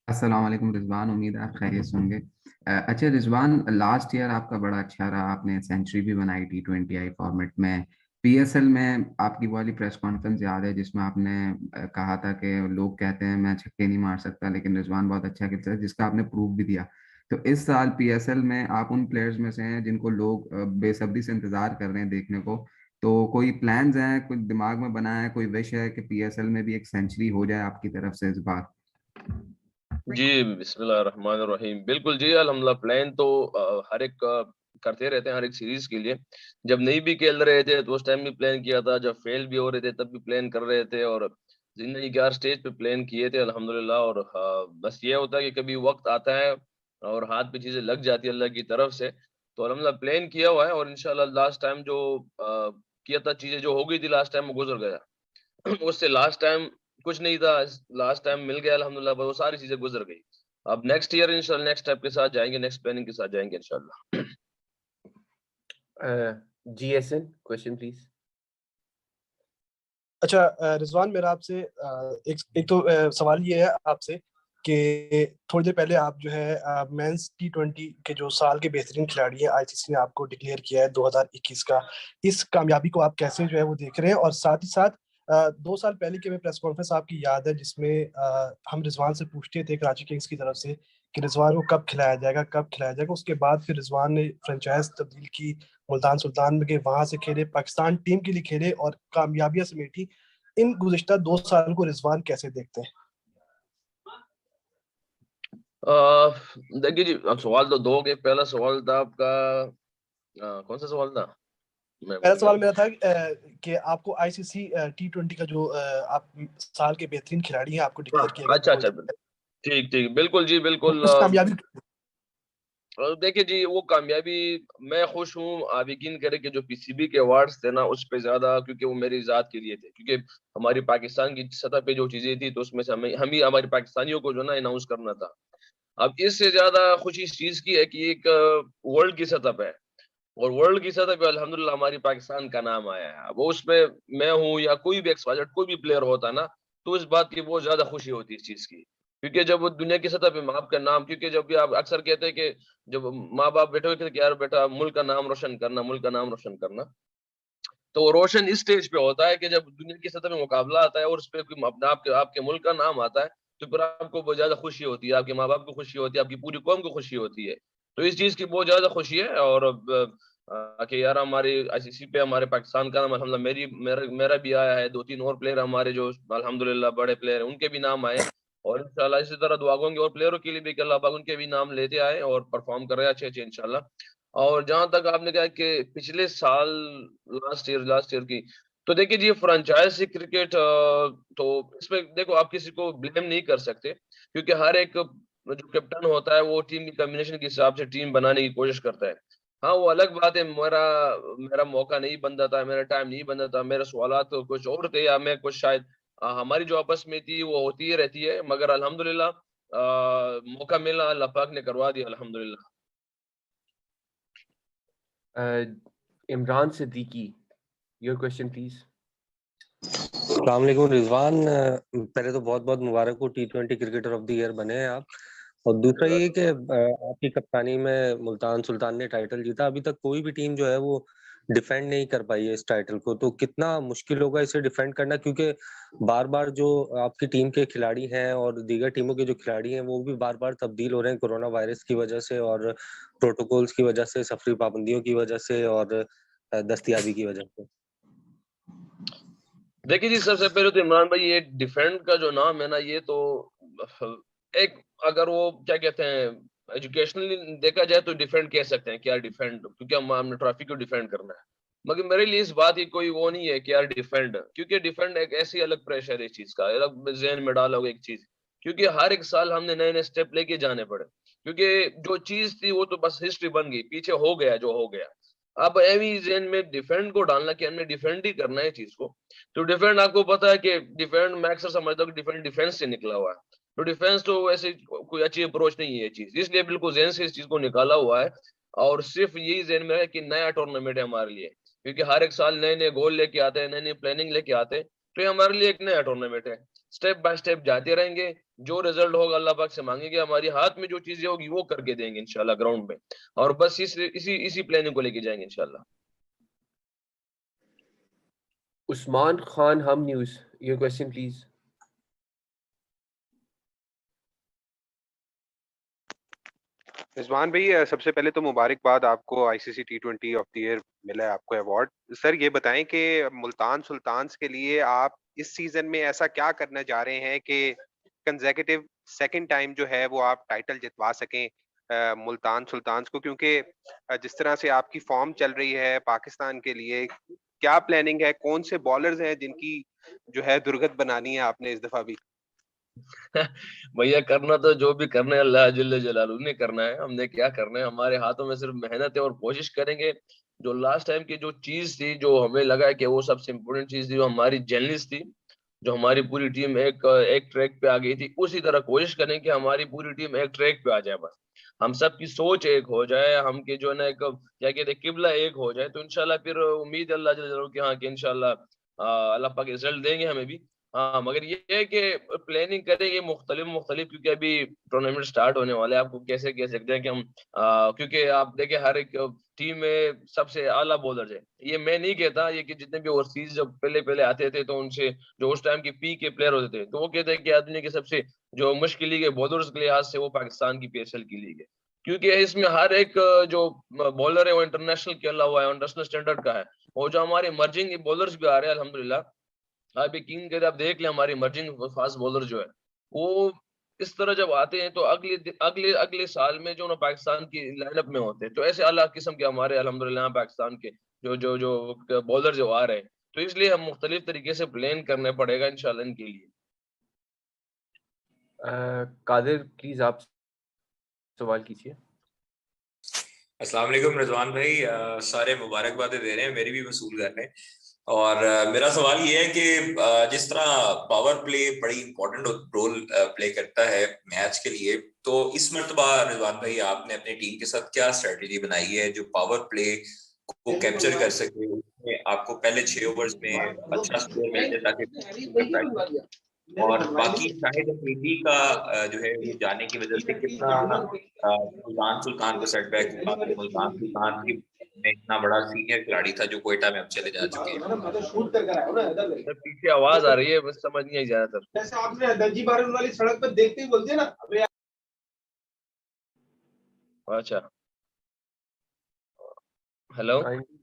अस्सलाम वालेकुम रिजवान, उम्मीद है आप खैरियत से होंगे। अच्छा रिजवान, लास्ट ईयर आपका बड़ा अच्छा रहा, आपने सेंचुरी भी बनाई T20I फॉर्मेट में। PSL में आपकी वो वाली प्रेस कॉन्फ्रेंस याद है जिसमें आपने कहा था कि लोग कहते हैं मैं छक्के नहीं मार सकता लेकिन रिजवान बहुत अच्छा खेलता है, जिसका आपने प्रूफ भी दिया। तो इस साल PSL में आप उन प्लेयर्स में से हैं जिनको लोग बेसब्री से इंतजार कर रहे हैं देखने को। तो कोई प्लान्स हैं, कुछ दिमाग में बना है, कोई विश है कि PSL में भी एक सेंचुरी हो जाए आपकी तरफ से इस बार? जी, बिस्मिल्लाहिर्रहमानिर्रहीम। बिल्कुल जी, अल्हम्दुलिल्लाह प्लान तो हर एक करते रहते हैं हर एक सीरीज़ के लिए। जब नहीं भी खेल रहे थे तो उस टाइम भी प्लान किया था, जब फेल भी हो रहे थे तब भी प्लान कर रहे थे और ज़िंदगी के हर स्टेज पे प्लान किए थे अल्हम्दुलिल्लाह। और बस ये होता है कि कभी वक़्त आता है और हाथ पे चीज़ें लग जाती है अल्लाह की तरफ से। तो अल्हम्दुलिल्लाह प्लान किया हुआ है और इंशाअल्लाह लास्ट टाइम जो किया था, चीज़ें जो हो गई थी लास्ट टाइम वो गुज़र गया। उससे लास्ट टाइम कुछ नहीं था, लास्ट टाइम मिल गया अल्हम्दुलिल्लाह, पर वो सारी चीज़ें गुज़र गई। अब नेक्स्ट ईयर इंशाल्लाह नेक्स्ट स्टेप के साथ जाएँगे, नेक्स्ट प्लानिंग के साथ जाएँगे इंशाल्लाह। GSN question please. अच्छा, रिजवान, मेरा आपसे एक तो सवाल ये है आपसे कि थोड़ी देर पहले आप जो है मेंस T20 के जो साल के बेहतरीन खिलाड़ी हैं, ICC ने आपको डिक्लेयर किया है 2021 का। इस कामयाबी को आप कैसे जो है वो देख रहे हैं? और साथ ही साथ 2 साल पहले की हमें प्रेस कॉन्फ्रेंस आपकी याद है जिसमें हम रिजवान से पूछते थे कराची किंग्स की तरफ से कि रिजवान को कब खिलाया जाएगा, कब खिलाया जाएगा। उसके बाद फिर रिजवान ने फ्रेंचाइज तब्दील की, मुल्तान सुल्तान में गए, वहां से खेले, पाकिस्तान टीम के लिए खेले और कामयाबियां समेटी। इन गुज़िश्ता 2 साल को रिजवान कैसे देखते हैं? अ, देखिए जी, अब सवाल तो 2 हो गए। पहला सवाल था आपका कौन-सा सवाल था? मैं पहला भूल गया सवाल हूँ। मेरा था कि आपको ICC T20 का जो आप साल के बेहतरीन खिलाड़ी हैं, आपको हाँ, डिक्लेयर किया गया अच्छा, अच्छा। 2000। ठीक, ठीक। बिल्कुल जी, बिल्कुल। उस कामयाबी देखिए जी, वो कामयाबी मैं खुश हूँ। आप यकीन करें कि जो पीसीबी के अवार्ड्स थे ना, उस पे ज़्यादा, क्योंकि वो मेरी ज़ात के लिए थे। क्योंकि हमारी पाकिस्तान की सतह पे जो चीज़ें थी, तो उसमें से हम ही हमारे पाकिस्तानियों को जो है ना अनाउंस करना था। अब इससे ज़्यादा खुशी इस चीज़ की है कि एक वर्ल्ड की सतह पे है और वर्ल्ड की सतह पे अल्हम्दुलिल्लाह हमारी पाकिस्तान का नाम आया है। अब वो उसमें मैं हूँ या कोई भी एक्स वाई जेड कोई भी प्लेयर होता ना, तो इस बात की बहुत ज़्यादा खुशी होती है इस चीज़ की। क्योंकि जब वो दुनिया की सतह पे आपका नाम, क्योंकि जब भी आप अक्सर कहते हैं कि जब माँ-बाप बैठे होते हैं कि यार बेटा मुल्क का नाम रोशन करना, मुल्क का नाम रोशन करना। तो वो रोशन इस स्टेज पे होता है कि जब दुनिया की सतह में मुकाबला आता है और उसपे कोई अपना आपके आपके मुल्क का नाम आता है, तो फिर आपको बहुत ज़्यादा खुशी होती है, आपके माँ-बाप को खुशी होती है, आपकी पूरी कौम को खुशी होती है। तो इस चीज़ की बहुत ज़्यादा खुशी है और अब कि यार हमारी आईसीसी पे हमारे पाकिस्तान का नाम अल्हम्दुलिल्लाह मेरा मेरा भी आया है, 2-3 और प्लेयर हमारे जो अल्हम्दुलिल्लाह बड़े प्लेयर हैं, उनके भी नाम आए हैं और इंशाल्लाह इसी तरह दुआ करूँगी और प्लेयरों के लिए भी कि अल्लाह पाक उनके भी नाम लेते आए और परफ़ॉर्म कर रहे हैं अच्छे-अच्छे इंशाल्लाह। और जहाँ तक आपने कहा कि पिछले साल लास्ट ईयर की, तो देखिए जी फ्रेंचाइज़ी क्रिकेट तो इसमें देखो आप किसी को ब्लेम नहीं कर सकते क्योंकि हर एक जो कैप्टन होता है वो टीम की कॉम्बिनेशन के हिसाब से टीम बनाने की कोशिश करता है। हाँ, वो अलग बात है मेरा मेरा मौका नहीं बनता था, मेरा टाइम नहीं बनता था, मेरे सवालात तो कुछ और थे या मैं कुछ शायद हमारी जो आपस में थी वो होती ही रहती है मगर अल्हम्दुलिल्लाह मौका मिला अल्लाह पाक ने करवा दिया अल्हम्दुलिल्लाह। Imran Siddiqui, your question please. अस्सलाम वालेकुम रिजवान, पहले तो बहुत बहुत मुबारक हो, T20 cricketer of the year बने हैं आप। और दूसरा ये कि आपकी कप्तानी में मुल्तान सुल्तान ने टाइटल जीता। अभी तक कोई भी टीम जो है वो डिफेंड नहीं कर पाई है इस टाइटल को, तो कितना मुश्किल होगा इसे डिफेंड करना, क्योंकि बार बार जो आपकी टीम के खिलाड़ी हैं और दीगर टीमों के जो खिलाड़ी हैं वो भी बार बार तब्दील हो रहे हैं कोरोना वायरस की वजह से और प्रोटोकॉल्स की वजह से, सफरी पाबंदियों की वजह से और दस्तयाबी की वजह से। देखिए जी, सबसे पहले तो इमरान भाई ये डिफेंड का जो नाम है ना ये तो एक अगर वो क्या कहते हैं एजुकेशनली देखा जाए तो डिफेंड कह सकते हैं कि यार डिफेंड क्योंकि हमने ट्रॉफी को डिफेंड करना है। मगर मेरे लिए इस बात की कोई वो नहीं है कि यार डिफेंड, क्योंकि डिफेंड एक ऐसी अलग प्रेशर है इस चीज का, अलग ज़हन में डालोगे एक चीज, क्योंकि हर एक साल हमने नए नए स्टेप लेके जाने पड़े, क्योंकि जो चीज थी वो तो बस हिस्ट्री बन गई, पीछे हो गया जो हो गया। अब एवी ज़हन में डिफेंड को डालना कि हमने डिफेंड ही करना है चीज को, तो डिफेंड आपको पता है कि डिफेंड मैं अक्सर समझता हूँ कि डिफेंड डिफेंस से निकला हुआ है। तो डिफेंस तो वैसे कोई अच्छी अप्रोच नहीं है ये चीज, इसलिए बिल्कुल ज़हन से इस चीज को निकाला हुआ है और सिर्फ यही ज़हन में है कि नया टूर्नामेंट है हमारे लिए, क्योंकि हर एक साल नए नए गोल लेके आते हैं, नई नई प्लानिंग लेके आते हैं, तो ये हमारे लिए एक नया टूर्नामेंट है। स्टेप बाय स्टेप जाते रहेंगे, जो रिजल्ट होगा अल्लाह पाक से मांगेंगे, हमारी हाथ में जो चीजें होगी वो करके देंगे इंशाल्लाह ग्राउंड में, और बस इसी प्लानिंग को लेके जाएंगे इंशाल्लाह। Usman Khan, Hum News, your question please. Rizwan भाई, सबसे पहले तो मुबारकबाद आपको, ICC T20 of the year मिला है आपको अवार्ड। सर ये बताएं कि मुल्तान सुल्तान्स के लिए आप इस सीजन में ऐसा क्या करना चाह रहे हैं कि कंसेक्यूटिव सेकंड टाइम जो है वो आप टाइटल जितवा सकें मुल्तान सुल्तान्स को, क्योंकि जिस तरह से आपकी फॉर्म चल रही है पाकिस्तान के लिए, क्या प्लानिंग है, कौन से बॉलर्स हैं जिनकी जो है दुर्गत बनानी है आपने इस दफा भी? भैया करना तो जो भी करना है अल्लाह जल्ल जलालू ने करना है, हमने क्या करना है, हमारे हाथों में सिर्फ मेहनत है और कोशिश करेंगे। जो लास्ट टाइम की जो चीज थी, जो हमें लगा कि वो सबसे इम्पोर्टेंट चीज थी, जो हमारी जेनलिस्ट थी, जो हमारी पूरी टीम एक ट्रैक पे आ गई थी, उसी तरह कोशिश करें कि हमारी पूरी टीम एक ट्रैक पे आ जाए। बस हम सबकी सोच एक हो जाए, हम के जो है ना एक क्या कहते हैं किबला एक हो जाए, तो इंशाल्लाह फिर उम्मीद है अल्लाह जल्ल जलालू की, हाँ कि इंशाल्लाह अल्लाह पाक रिजल्ट देंगे हमें भी। हाँ मगर ये है कि प्लानिंग करेंगे मुख्तलिफ, क्योंकि अभी टूर्नामेंट स्टार्ट होने वाले हैं। आपको कैसे कह सकते हैं कि हम क्योंकि आप देखें हर एक टीम में सबसे आला बॉलर है, ये मैं नहीं कहता, ये कि जितने भी ओवरसीज जब पहले पहले आते थे तो उनसे जो उस टाइम के पी के प्लेयर होते थे, तो वो कहते हैं कि दुनिया की सबसे जो मुश्किल लीग है बॉलर्स के लिहाज से वो पाकिस्तान की पीएसएल की लीग है, क्योंकि इसमें हर एक जो बॉलर है वो इंटरनेशनल खेला हुआ है, इंटरनेशनल स्टैंडर्ड का है। और जो हमारे इमर्जिंग बॉलर्स भी आ रहे हैं अल्हम्दुलिल्लाह, अभी किंग के आप देख ले, हमारी इमर्जिंग फास्ट बॉलर जो है वो इस तरह जब आते हैं तो अगले अगले अगले साल में जो ना पाकिस्तान की लाइनअप में होते हैं, तो ऐसे अलग किस्म के हमारे अल्हम्दुलिल्लाह पाकिस्तान के जो जो जो बॉलर जो आ रहे हैं, तो इसलिए हम मुख्तलिफ तरीके से प्लान करने पड़ेगा इंशाल्लाह इनके लिए। कादिर प्लीज आप सवाल कीजिए। अस्सलाम वालेकुम रिजवान भाई, सारे मुबारकबादें दे रहे हैं, मेरी भी वसूल कर रहे हैं। और मेरा सवाल ये है कि जिस तरह पावर प्ले बड़ी इंपॉर्टेंट रोल प्ले करता है मैच के लिए, तो इस मर्तबा रिजवान भाई आपने अपनी टीम के साथ क्या स्ट्रेटजी बनाई है जो पावर प्ले को कैप्चर कर सके? उसमें आपको पहले 6 ओवर्स में अच्छा स्कोर मिल जाए ताकि, और बाकी शाहिद अफरीदी का जो है वो जाने की वजह से कितना मुल्तान सुल्तान को सेटबैक हुआ कि मुल्तान सुल्तान की में इतना बड़ा सीनियर खिलाड़ी था जो कोयटा में अब चले जा चुके हैं। सर पीछे आवाज आ रही है, बस समझ नहीं आई ज्यादातर। जैसे आपने दर्जी बारन वाली सड़क पर देखते ही बोलते ना, अबे अच्छा हेलो,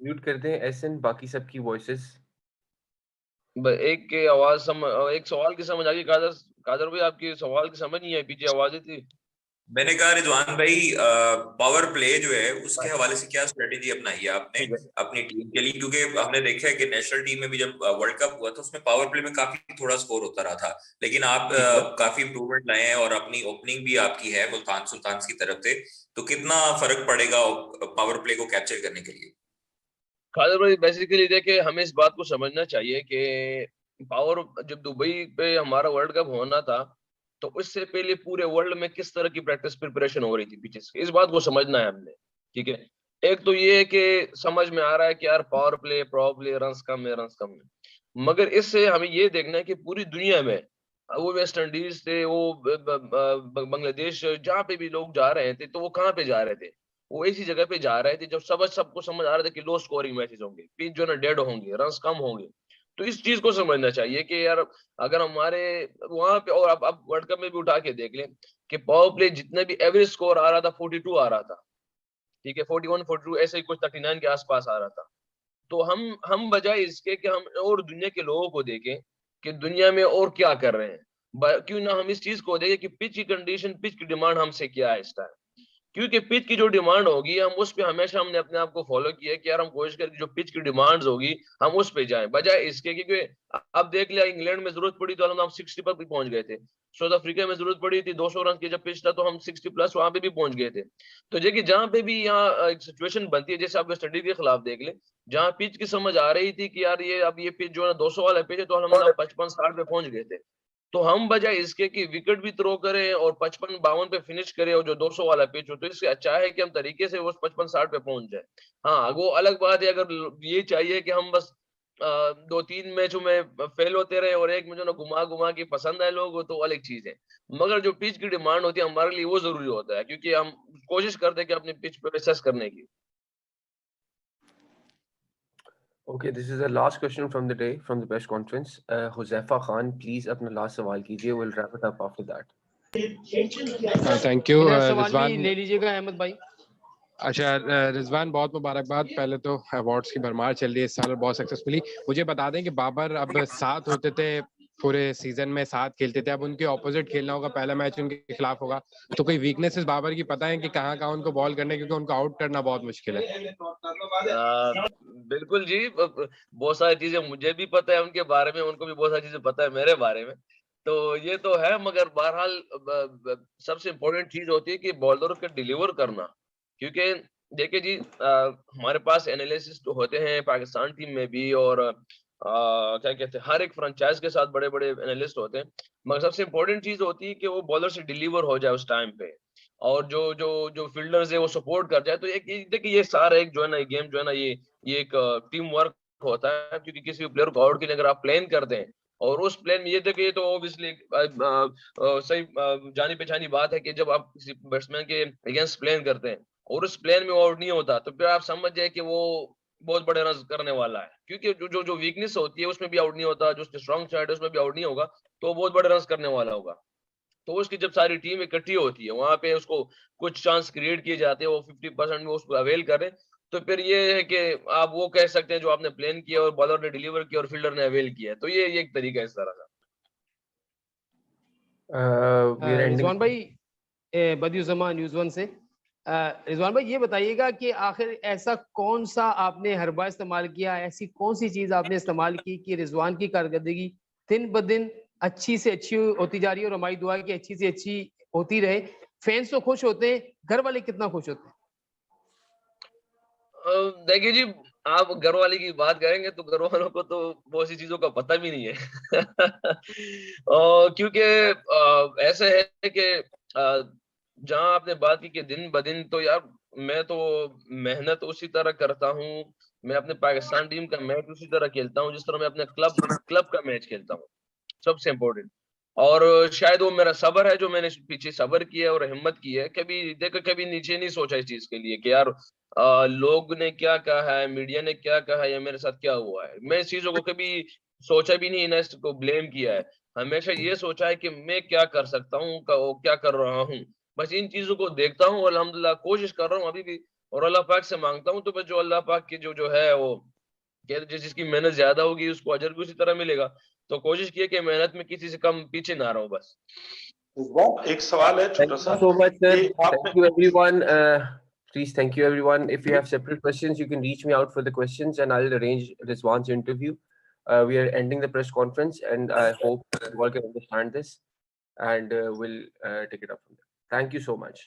म्यूट कर दें एसएन, बाकी सबकी वॉइसेस। एक के आवाज एक सवाल की समझ आ गई। कादर कादर भाई आपकी सवाल की समझ नहीं आई, पीछे आवाजें थी। मैंने कहा रिजवान भाई पावर प्ले जो है उसके हवाले से क्या स्ट्रेटेजी अपनाई है आपने अपनी टीम के लिए? क्योंकि हमने देखा है कि नेशनल टीम में भी जब वर्ल्ड कप हुआ था उसमें पावर प्ले में काफी थोड़ा स्कोर होता रहा था, लेकिन आप काफी इंप्रूवमेंट लाए हैं और अपनी ओपनिंग भी आपकी है मुल्तान सुल्तान की तरफ से, तो कितना फर्क पड़ेगा पावर प्ले को कैप्चर करने के लिए? खादर भाई बेसिकली देखिए, हमें इस बात को समझना चाहिए कि पावर जब दुबई पे हमारा वर्ल्ड कप होना था, तो उससे पहले पूरे वर्ल्ड में किस तरह की प्रैक्टिस प्रिपरेशन हो रही थी पिचेस की, इस बात को समझना है हमने। ठीक है, एक तो ये है कि समझ में आ रहा है कि यार पावर प्ले रन्स कम है, मगर इससे हमें ये देखना है कि पूरी दुनिया में वो वेस्ट इंडीज थे, वो बांग्लादेश, जहाँ पे भी लोग जा रहे थे तो वो कहाँ पे जा रहे थे, वो ऐसी जगह पे जा रहे थे जब सबको समझ आ रहा था कि लो स्कोरिंग मैचेस होंगे, पिच जो ना डेड होंगे, रन्स कम होंगे। तो इस चीज को समझना चाहिए कि यार अगर हमारे वहां पे, और अब वर्ल्ड कप में भी उठा के देख लें कि पावर प्ले जितना भी एवरेज स्कोर आ रहा था 42 आ रहा था, ठीक है 41 42 ऐसे ही कुछ 39 के आसपास आ रहा था। तो हम बजाय इसके कि हम और दुनिया के लोगों को देखें कि दुनिया में और क्या कर रहे हैं, क्यों ना हम इस चीज को देखें कि पिच की कंडीशन, पिच की डिमांड हमसे क्या है इस टाइम, क्योंकि पिच की जो डिमांड होगी हम उस पे हमेशा हमने अपने आप को फॉलो किया कि यार हम कोशिश करें जो पिच की डिमांड्स होगी हम उस पे जाएं, बजाय इसके क्योंकि अब देख लिया इंग्लैंड में जरूरत पड़ी तो हम 60 पर भी पहुंच गए थे, साउथ अफ्रीका में जरूरत पड़ी थी 200 रन की जब पिच था तो हम 60 प्लस वहां पे भी पहुंच गए थे। तो देखिए जहां पे भी यहाँ एक सिचुएशन बनती है, जैसे आप वेस्ट इंडीज के खिलाफ देख ले, जहां पिच की समझ आ रही थी कि यार ये अब ये पिच जो है 200 वाला पिच है, तो हम 55 60 पे पहुंच गए थे। तो हम बजाय इसके कि विकेट भी थ्रो करें और 55 52 पे फिनिश करें और जो 200 वाला पिच हो, तो इससे अच्छा है कि हम तरीके से वो 55 60 पे पहुंच जाए। हाँ वो अलग बात है अगर ये चाहिए कि हम बस 2-3 मैचों में फेल होते रहे और एक में जो ना घुमा के पसंद आए लोग, तो अलग चीज है। मगर जो पिच की डिमांड होती है हमारे लिए वो जरूरी होता है, क्योंकि हम कोशिश करते हैं कि अपने पिच पे एसेस करने की। Okay, this is the last question from the day from the press conference. Huzaifa Khan, please अपना last सवाल कीजिए. We'll wrap it up after that. Thank you मेरा सवाल रिजवान। भी ले लीजिएगा अहमद भाई। अच्छा रिजवान, बहुत मुबारकबाद। पहले तो अवार्ड्स की भरमार चल रही है इस साल बहुत सक्सेसफुली। मुझे बता दें कि बाबर अब साथ होते थे पूरे सीजन में, साथ खेलते थे, अब उनके ऑपोजिट खेलना होगा, पहला मैच उनके खिलाफ होगा, तो कोई वीकनेसेस बाबर की पता है कि कहाँ उनको बॉल करने, क्योंकि उनको आउट करना बहुत मुश्किल है? बिल्कुल जी, बहुत सारी चीजें मुझे भी पता है उनके बारे में, उनको भी बहुत सारी चीजें पता है मेरे बारे में, तो ये तो है। मगर बहरहाल सबसे इम्पोर्टेंट चीज होती है कि बॉलर को डिलीवर करना, क्योंकि देखिए जी, हमारे पास एनालिसिस्ट होते हैं पाकिस्तान टीम में भी, और क्या कहते हैं, हर एक फ्रेंचाइज के साथ बड़े बड़े एनालिस्ट होते हैं, मगर सबसे इम्पोर्टेंट चीज होती है कि वो बॉलर से डिलीवर हो जाए उस टाइम पे, और जो जो जो फील्डर्स है वो सपोर्ट कर जाए। तो एक देखिए, ये सारा एक जो है ना, ये गेम जो है ना, ये एक टीम वर्क होता है, क्योंकि किसी भी प्लेयर को आउट के लिए अगर आप प्लान करते हैं, और उस प्लान में ये देखिए, तो ऑब्वियसली सही जानी पहचानी बात है कि जब आप किसी बैट्समैन के अगेंस्ट प्लान करते हैं और उस प्लान में वो आउट नहीं होता, तो फिर आप समझ जाए कि वो बहुत बड़े रन करने वाला है, क्योंकि जो वीकनेस होती है उसमें भी आउट नहीं होता, जो स्ट्रॉन्ग साइड है उसमें भी आउट नहीं होगा, तो बहुत बड़े रन करने वाला होगा। तो उसकी जब सारी टीम इकट्ठी होती है, वहां पे उसको कुछ चांस क्रिएट किए जाते हैं, वो 50% में उसको अवेल करें, तो फिर ये है कि आप वो कह सकते हैं जो आपने प्लान किया और बॉलर ने डिलीवर किया और फील्डर ने अवेल किया, तो ये एक तरीका है इस तरह का। रिजवान भाई, बदियुज़्ज़मा न्यूज़ वन से। रिजवान भाई, ये बताइएगा कि आखिर ऐसा कौन सा आपने हरबा इस्तेमाल किया, ऐसी कौन सी चीज आपने इस्तेमाल की कि रिजवान की कारकर्दगी दिन ब दिन अच्छी से अच्छी होती जा रही है, और हमारी दुआ है कि अच्छी से अच्छी होती रहे। फैंस तो खुश होते हैं, घर वाले कितना खुश होते हैं? देखिए जी, आप घर वाले की बात करेंगे तो घर वालों को तो बहुत सी चीजों का पता भी नहीं है। क्योंकि ऐसे है कि जहां आपने बात की कि दिन ब दिन, तो यार मैं तो मेहनत उसी तरह करता हूँ, मैं अपने पाकिस्तान टीम का मैच उसी तरह खेलता हूँ जिस तरह मैं अपने क्लब का मैच खेलता हूँ, सबसे इम्पोर्टेंट। और शायद वो मेरा सब्र है, जो मैंने पीछे सब्र किया है और हिम्मत की है, कभी देखो कभी नीचे नहीं सोचा इस चीज के लिए कि यार लोग ने क्या कहा है, मीडिया ने क्या कहा है, या मेरे साथ क्या हुआ है। मैं इस चीजों को कभी सोचा भी नहीं, ना इसको ब्लेम किया है। हमेशा ये सोचा है कि मैं क्या कर सकता हूँ, क्या कर रहा हूँ, बस इन चीजों को देखता हूँ। अल्हम्दुलिल्लाह कोशिश कर रहा हूँ अभी भी, और अल्लाह पाक से मांगता हूँ, तो बस जो अल्लाह पाक की जो है वो कहते जिसकी मेहनत ज्यादा होगी उसको अजर भी उसी तरह मिलेगा। तो कोशिश की है कि मेहनत में किसी से कम पीछे ना रहूं बस। एक सवाल है Thank छोटा you सा so much, sir. कि Thank आपने you, everyone. Please, thank you, everyone. If you have separate questions, you can reach me out for the questions, and I'll arrange Rizwan's interview. We are ending the press conference, and I hope you all can understand this, and we'll take it up from there. Thank you so much.